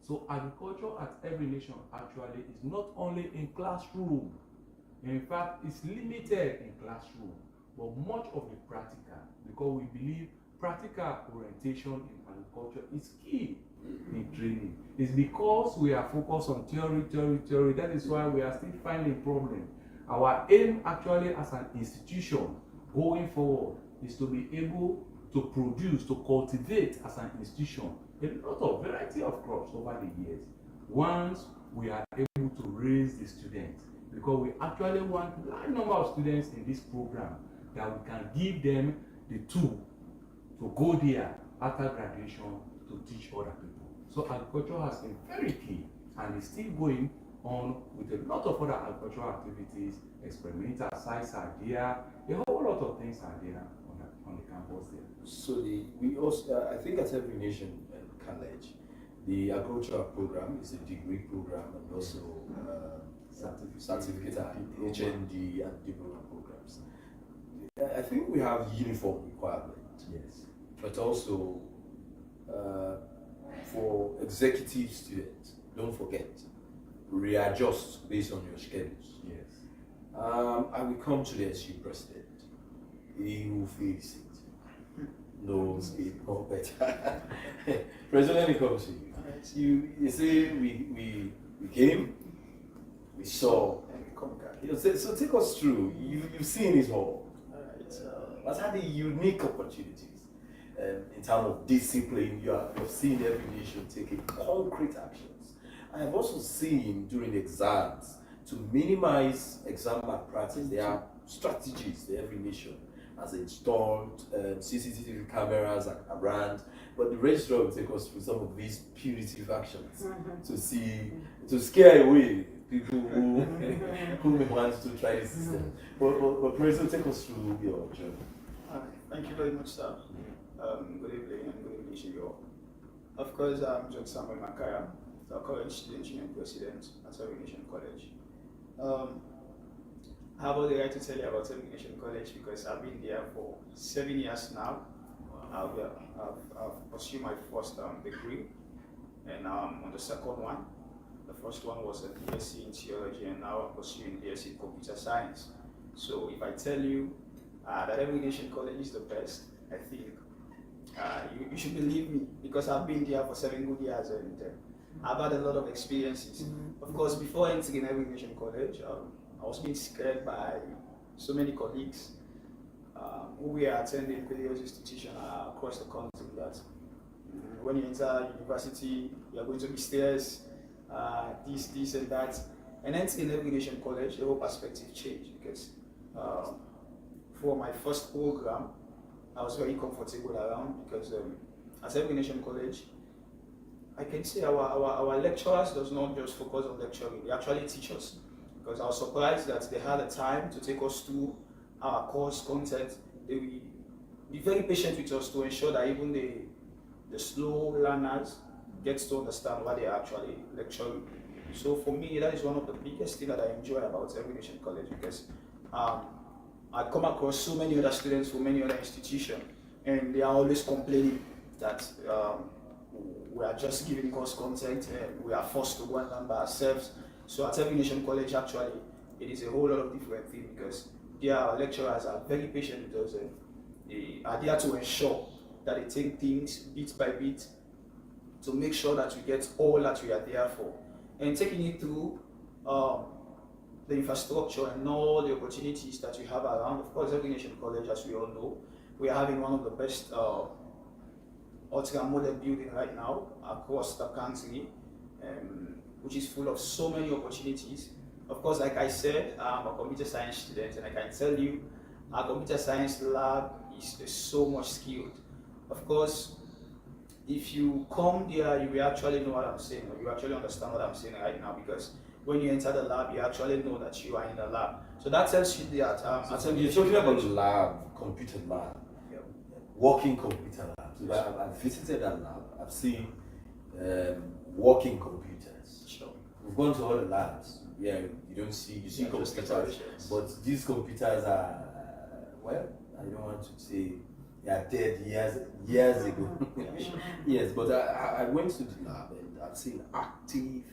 So agriculture at every nation actually is not only in classroom. In fact, it's limited in classroom, but much of the practical, because we believe practical orientation in agriculture is key in training. It's because we are focused on theory. That is why we are still finding problems. Our aim actually as an institution going forward is to be able to produce, to cultivate as an institution a lot of variety of crops over the years. Once we are able to raise the students, because we actually want a large number of students in this program, that we can give them the tool to go there after graduation to teach other people. So agriculture has been very key and is still going on with a lot of other agricultural activities. Experimental sites are there, a whole lot of things are there on the campus there. So we also, I think at every nation college, the agricultural program is a degree program and also certificate and HND and diploma programs. I think we have uniform requirements. Yes. But also for executive students, don't forget, readjust based on your schedules. Yes. I will come to the SU president. He who feels it knows it more better. President, let me come to you. You see, we came, we saw, and we conquered. So take us through. You've seen it all. What's had the unique opportunities in terms of discipline? You've seen every nation taking concrete actions. I have also seen during exams to minimize exam malpractice. There are strategies that every nation has installed, CCTV cameras around, but the registrar will take us through some of these punitive actions to scare away people who may want to try the system. But President, take us through your journey. Thank you very much, sir. Good evening and good evening to you all. Of course, I'm John Samuel Makaya, the current student union president at Every Nation College. I have all the right to tell you about Every Nation College because I've been there for 7 years now. I've pursued my first degree, and on the second one. The first one was a BSc in theology, and now I'm pursuing BSc in computer science. So if I tell you that Every Nation College is the best, I think you should believe me because I've been there for 7 good years and I've had a lot of experiences. Of course, before entering Every Nation College, I was being scared by so many colleagues who were attending various institutions across the country that when you enter university, you're going to be stressed, this and that. And entering Every Nation College, the whole perspective changed because for my first program, I was very comfortable around because at Every Nation College, I can say our lecturers does not just focus on lecturing, they actually teach us. Because I was surprised that they had the time to take us through our course content. They will be very patient with us to ensure that even the slow learners get to understand what they are actually lecturing. So for me, that is one of the biggest things that I enjoy about Every Nation College because I come across so many other students from many other institutions and they are always complaining that we are just giving course content and we are forced to go and learn by ourselves. So at Every Nation College, actually, it is a whole lot of different things because their lecturers are very patient with us and they are there to ensure that they take things bit by bit to make sure that we get all that we are there for. And taking it through the infrastructure and all the opportunities that we have around. Of course, Every Nation College, as we all know, we are having one of the best ultra modern building right now across the country. Which is full of so many opportunities. Of course, like I said, I'm a computer science student and I can tell you our computer science lab is so much skilled. Of course, if you come there, you will actually know what I'm saying, or you actually understand what I'm saying right now because when you enter the lab, you actually know that you are in the lab. So that tells you that so you're talking about lab, computer lab, working computer lab. So I've visited that lab, I've seen working computers. Sure. We've gone to all the labs. Yeah, you see computers, but these computers are, well, I don't want to say, they are dead years ago. Yes, but I went to the lab and I've seen active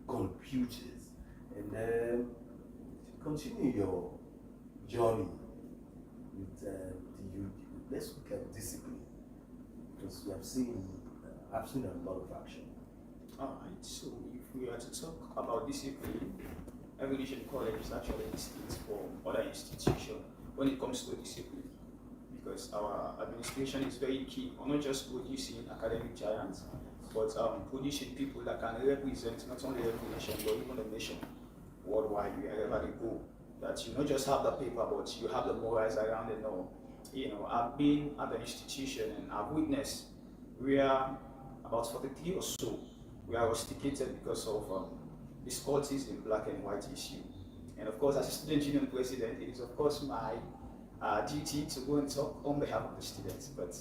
computers. And continue your journey with let's look at discipline, because I've seen a lot of action. Alright, so if we are to talk about discipline, Evolution College is actually distinct from other institutions when it comes to discipline, because our administration is very key on not just producing academic giants, but producing people that can represent not only every nation but even the nation worldwide, wherever they go. That you not just have the paper, but you have the morals around it all. I've been at the institution and I've witnessed where about 43 or so we are rusticated because of difficulties in black and white issue. And of course, as a student union president, it is of course my duty to go and talk on behalf of the students. But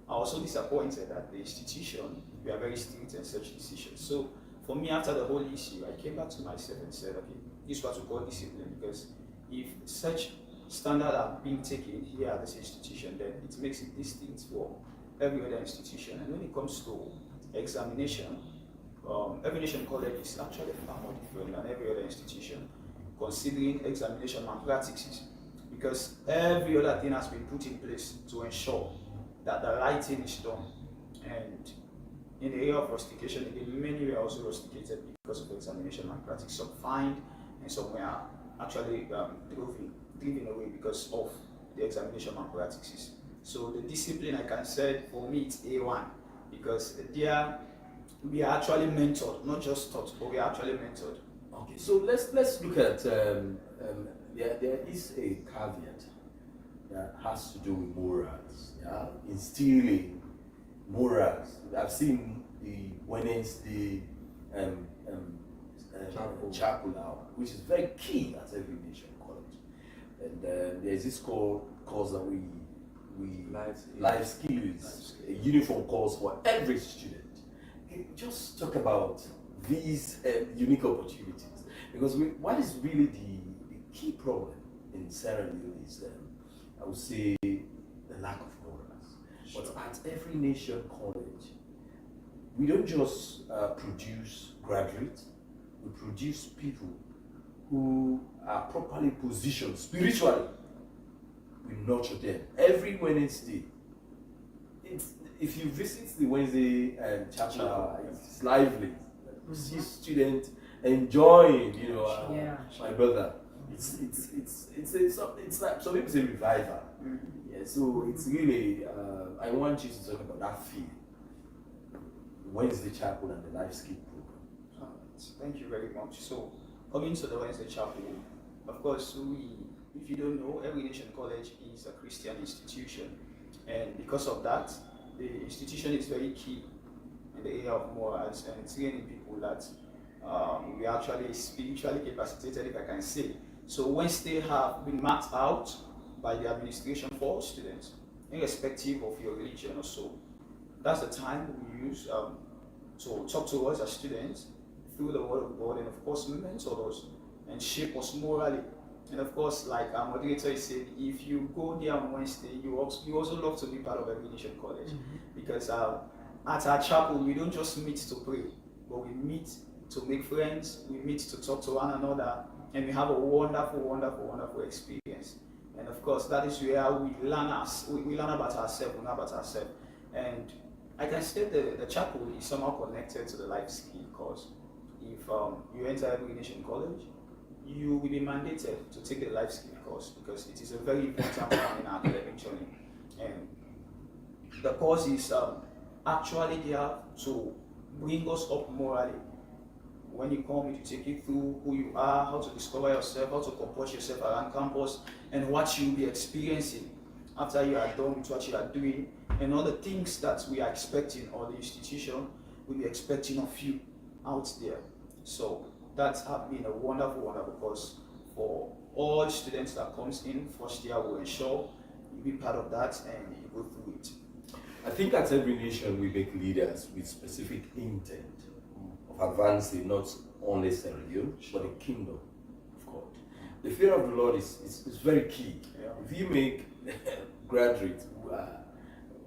I'm also disappointed that the institution, we are very strict in such decisions. So for me, after the whole issue, I came back to myself and said, okay, this is what we call discipline, because if such standards are being taken here at this institution, then it makes it distinct for every other institution. And when it comes to examination, Evolution College is actually far more different than every other institution, considering examination malpractices, because every other thing has been put in place to ensure that the right thing is done. And in the area of rustication, again, many were also rusticated because of examination malpractice. Some fined and some were actually driven away because of the examination malpractices. So the discipline, I can say, for me, it's A1, because there we are actually mentored, not just taught, but we are actually mentored. Okay, so let's look at there is a caveat that has to do with morals. Yeah, instilling morals. I've seen the Wednesday chapel now, which is very key at every nation college. And there's this course that we life skills, a uniform course for every student. Just talk about these unique opportunities, because what is really the key problem in Sierra Leone is, I would say, the lack of morals. Sure. But at every nation college, we don't just produce graduates, we produce people who are properly positioned spiritually. We nurture them every Wednesday. If you visit the Wednesday chapel, it's lively. You see students enjoying, my brother. It's like some people say revival. Yeah, so it's really I want you to talk about that feeling. Wednesday chapel and the life skill program. Thank you very much. So coming to the Wednesday chapel, of course, if you don't know, Every Nation College is a Christian institution, and because of that, the institution is very key in the area of morals and training people that we are actually spiritually capacitated, if I can say. So Wednesday have been marked out by the administration for all students, irrespective of your religion or so. That's the time we use to talk to us as students through the word of God, and of course mentor us and shape us morally. And of course, like our moderator said, if you go there on Wednesday, you also love to be part of Every Nation College, because at our chapel we don't just meet to pray, but we meet to make friends, we meet to talk to one another, and we have a wonderful experience. And of course, that is where we learn about ourselves, we learn about ourselves. And I can say the chapel is somehow connected to the life skill course. If you enter Every Nation College, you will be mandated to take the life skill course, because it is a very important one in our academic journey. And the course is actually there to bring us up morally. When you come, it will take you through who you are, how to discover yourself, how to compose yourself around campus, and what you'll be experiencing after you are done with what you are doing, and all the things that we are expecting, or the institution will be expecting of you out there. So that's been a wonderful course for all students that comes in first year. Will ensure you be part of that and you go through it. I think at Every Nation we make leaders with specific intent of advancing not only Sierra Leone, but the kingdom of God. The fear of the Lord is very key. Yeah. If you make graduates who are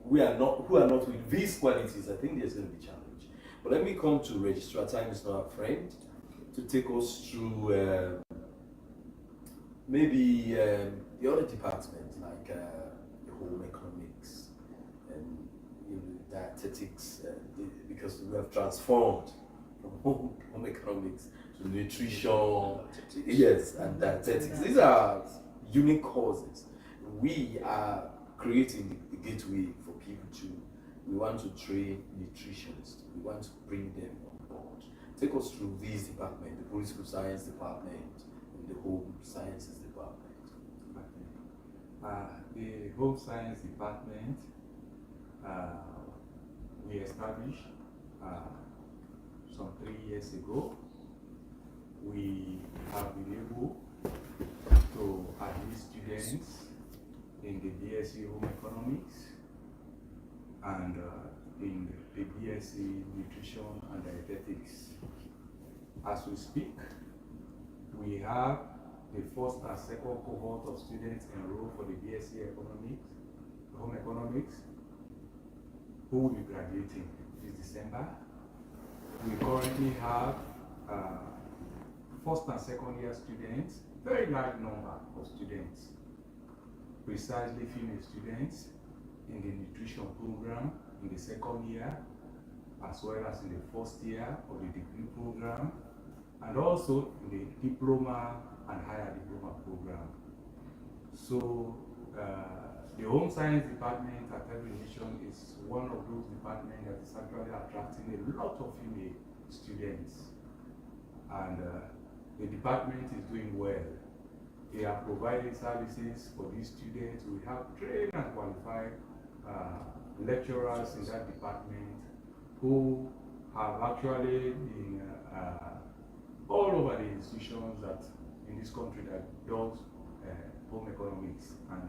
who are not with these qualities, I think there's going to be challenge. But let me come to registrar. Time is not our friend to take us through maybe the other departments like the home economics and dietetics, because we have transformed from home economics to nutrition, yes, and dietetics. These are unique courses. We are creating the gateway for people to. We want to train nutritionists. We want to bring them on board. Take us through these departments: the political science department and the home sciences department. The home science department we established some 3 years ago. We have been able to admit students in the BSc Home Economics and in the BSc Nutrition and Dietetics. As we speak, we have the first and second cohort of students enrolled for the BSc Economics, Home Economics, who will be graduating this December. We currently have first and second year students, very large number of students, precisely female students in the nutrition program in the second year, as well as in the first year of the degree program, and also in the diploma and higher diploma program. So the home science department at every nation is one of those departments that is actually attracting a lot of female students. And the department is doing well. They are providing services for these students. We have trained and qualified lecturers in that department who have actually been all over the institutions that in this country that does home economics. And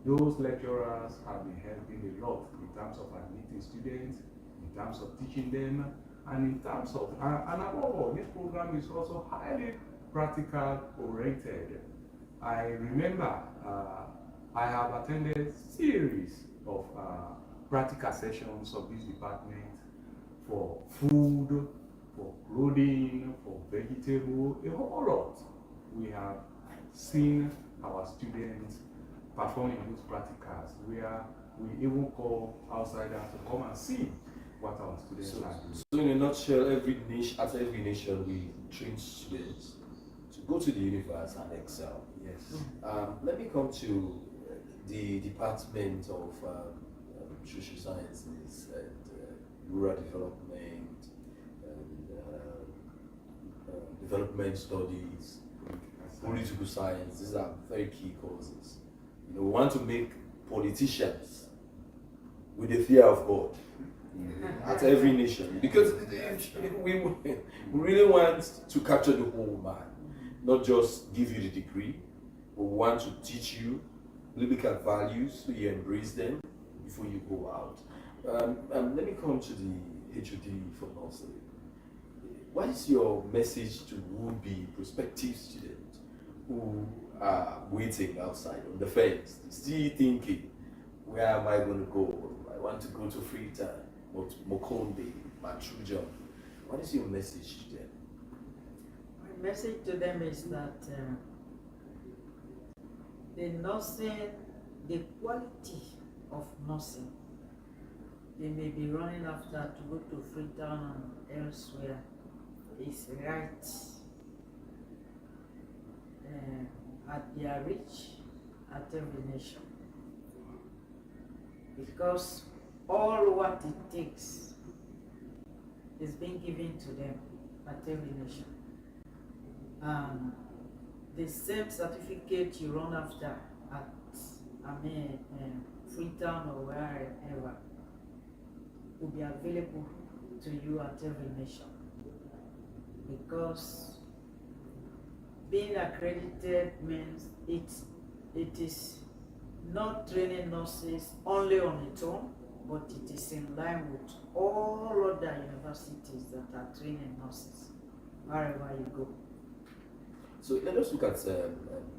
those lecturers have been helping a lot in terms of admitting students, in terms of teaching them, and in terms of, and above all, this program is also highly practical oriented. I remember I have attended series of practical sessions of this department for food, for clothing, for vegetable, a whole lot. We have seen our students performing those practicals where we even call outsiders to come and see what our students are doing. So in a nutshell, at every nation we train students to go to the universe and excel. Yes. Let me come to the Department of Social Sciences and Rural Development and Development Studies, Political Science. These are very key courses. You know, we want to make politicians with the fear of God at every nation, because we really want to capture the whole man, not just give you the degree, but we want to teach you biblical values so you embrace them before you go out. Let me come to the HOD for nursery. What is your message to would-be prospective students who are waiting outside on the fence, still thinking, where am I going to go? I want to go to Freetown, Mokonde, Matruja. What is your message to them? My message to them is that the nursing, the quality of nursing, they may be running after to go to Freetown and elsewhere, is right at their reach at every nation. Because all what it takes is being given to them at every nation. The same certificate you run after at Freetown or wherever will be available to you at every nation. Because being accredited means it is not training nurses only on its own, but it is in line with all other universities that are training nurses wherever you go. So let us look at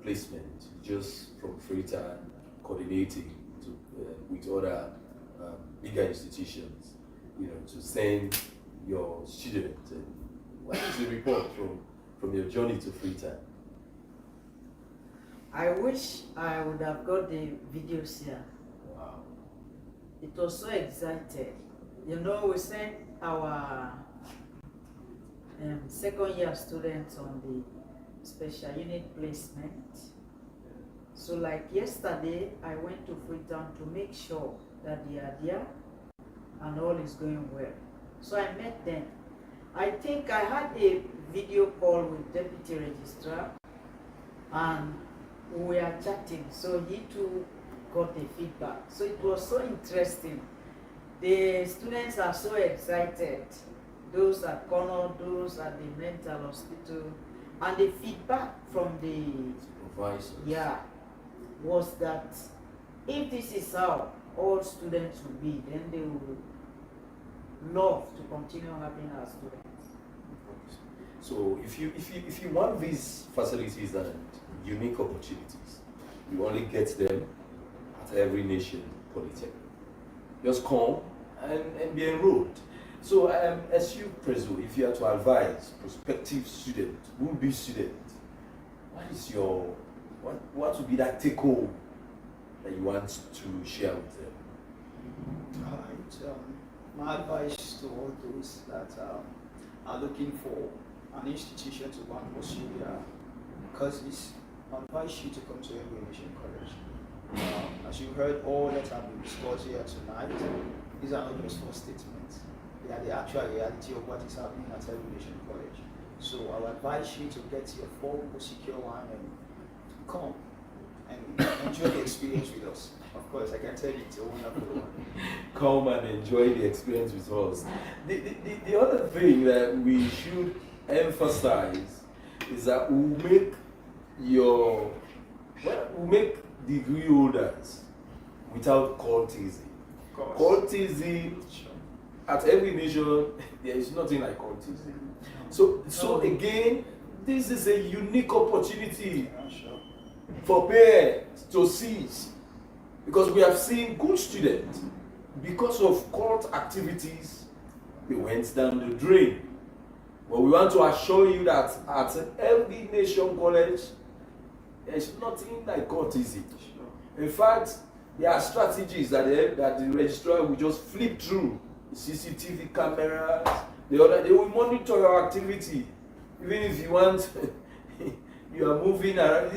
placement, just from Freetown coordinating with other bigger institutions, to send your students? And what is the report from your journey to Freetown? I wish I would have got the videos here. Wow. It was so excited. We sent our second year students on the special unit placement. So like yesterday, I went to Freetown to make sure that they are there and all is going well. So I met them. I think I had a video call with Deputy Registrar and we are chatting. So he too got the feedback. So it was so interesting. The students are so excited. Those at Connor, those at the mental hospital, and the feedback from the Supervisors. Was that if this is how all students will be, then they will love to continue having our students. So if you want these facilities and unique opportunities, you only get them at Every Nation Polytechnic. Just come and be enrolled. So as you Prezo, if you are to advise prospective students, would-be students, what would be that take home that you want to share with them? Alright, my advice to all those that are looking for an institution to go and pursue their courses, I advise you to come to Every Nation College. As you heard all that have been discussed here tonight, these are not just for statements. They are the actual reality of what is happening at Every Nation College. So I would advise you to get your form, go secure one, and come and enjoy the experience with us. Of course, I can tell you it's a wonderful one. Come and enjoy the experience with us. The other thing that we should emphasize is that we'll make degree holders without cultism. Cultism at Every Nation, there is nothing like cultism. So again, this is a unique opportunity for parents to seize, because we have seen good students, because of cult activities, they went down the drain. But we want to assure you that at Every Nation College, there's nothing like cultism. In fact, there are strategies that the registrar will just flip through. CCTV cameras, they will monitor your activity. Even if you want, you are moving around,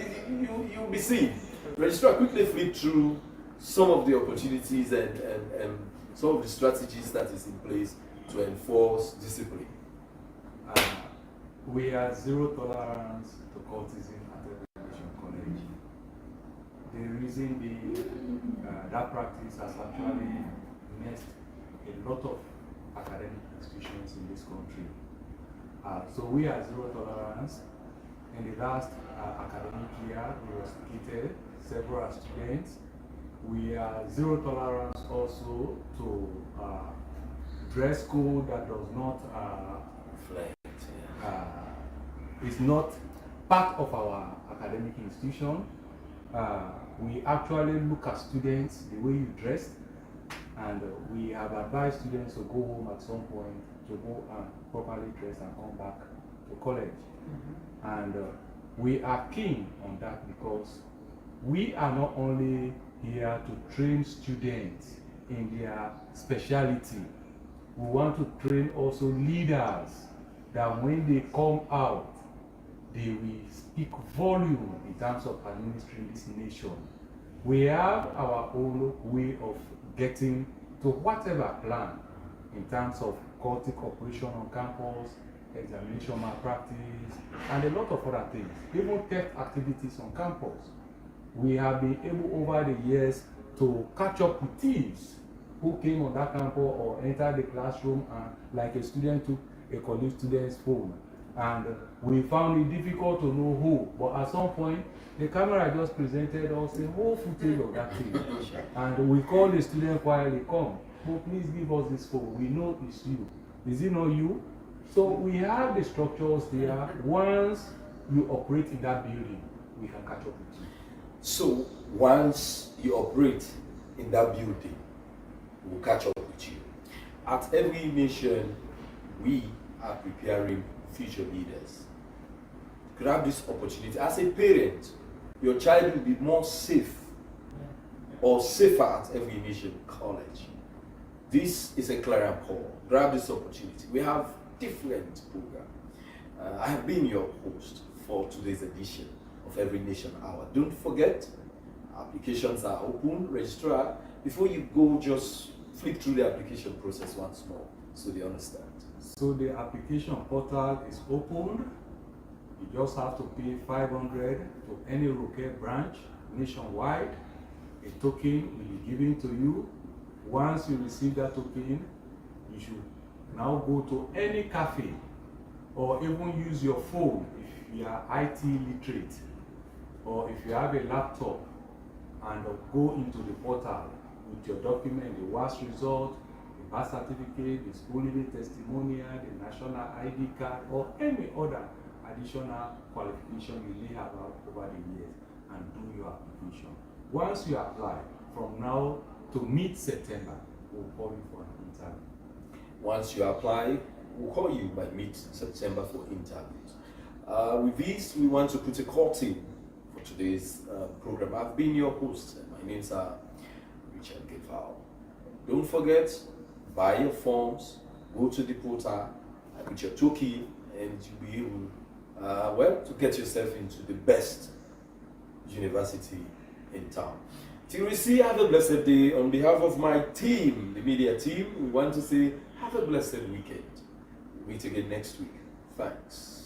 you'll be seen. Registrar quickly flip through some of the opportunities and some of the strategies that is in place to enforce discipline. We are zero tolerance to cultism at Every Nation College. The reason being that practice has actually messed a lot of academic institutions in this country. So we are zero tolerance. In the last academic year, we hospitalized several students. We are zero tolerance also to dress code that does not is not part of our academic institution. We actually look at students the way you dress, and we have advised students to go home at some point to go and properly dress and come back to college. And we are keen on that because we are not only here to train students in their specialty, we want to train also leaders that when they come out, they will speak volume in terms of administering this nation. We have our own way of getting to whatever plan in terms of cultic operation on campus, examination malpractice, and a lot of other things, even theft activities on campus. We have been able over the years to catch up with thieves who came on that campus or entered the classroom and like a student took a colleague student's phone. And we found it difficult to know who, but at some point, the camera just presented us a whole footage of that thing. And we called the student quietly, come, oh, please give us this phone. We know it's you. Is it not you? So we have the structures there. Once you operate in that building, we can catch up with you. So once you operate in that building, we'll catch up with you. At every nation, we are preparing future leaders. Grab this opportunity. As a parent, your child will be more safe or safer at every nation college. This is a clarion call. Grab this opportunity. We have different programs. I have been your host for today's edition of Every Nation Hour. Don't forget, applications are open. Registrar, before you go, just flick through the application process once more so they understand. So the application portal is opened. You just have to pay 500 to any Roque branch nationwide. A token will be given to you. Once you receive that token, you should now go to any cafe or even use your phone if you are IT literate, or if you have a laptop, and go into the portal with your document, the WAS result, the birth certificate, the school living testimonial, the national ID card, or any other additional qualification you may have over the years, and do your application. Once you apply, from now to mid-September, we'll call you for an interview. Once you apply, we'll call you by mid-September for interviews. With this, we want to put a curtain for today's program. I've been your host. My name's Richard Keval. Don't forget, buy your forms, go to the portal with your token, and you'll be able to get yourself into the best university in town. Till we see, have a blessed day. On behalf of my team, the media team, we want to say have a blessed weekend. We'll meet again next week. Thanks.